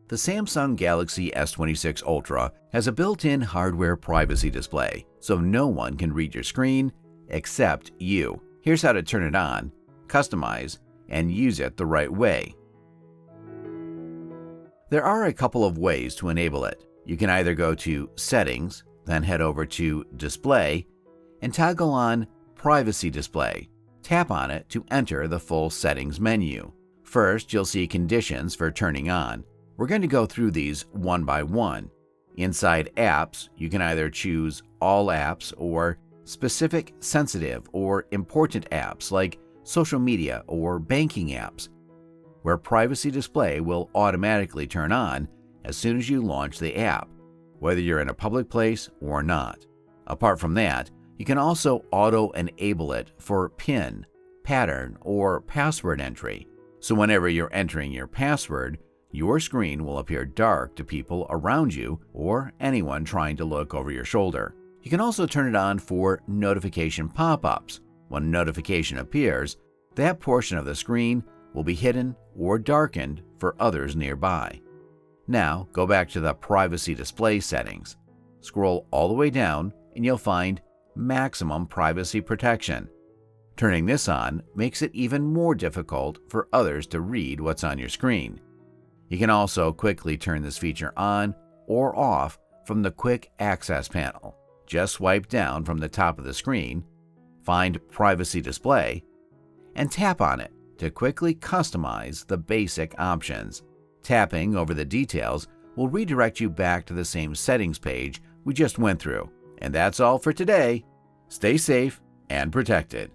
The Samsung Galaxy S26 Ultra has a built-in hardware privacy display, so no one can read your screen except you. Here's how to turn it on, customize, and use it the right way. There are a couple of ways to enable it. You can either go to Settings, then head over to Display, and toggle on Privacy Display. Tap on it to enter the full settings menu. First, you'll see conditions for turning on. We're going to go through these one by one. Inside Apps, you can either choose All Apps or Specific Sensitive or Important Apps like social media or banking apps, where Privacy Display will automatically turn on as soon as you launch the app, whether you're in a public place or not. Apart from that, you can also auto-enable it for PIN, pattern, or password entry. So whenever you're entering your password, your screen will appear dark to people around you or anyone trying to look over your shoulder. You can also turn it on for notification pop-ups. When a notification appears, that portion of the screen will be hidden or darkened for others nearby. Now, go back to the Privacy Display settings. Scroll all the way down and you'll find Maximum Privacy Protection. Turning this on makes it even more difficult for others to read what's on your screen. You can also quickly turn this feature on or off from the Quick Access panel. Just swipe down from the top of the screen, find Privacy Display, and tap on it to quickly customize the basic options. Tapping over the details will redirect you back to the same settings page we just went through. And that's all for today. Stay safe and protected.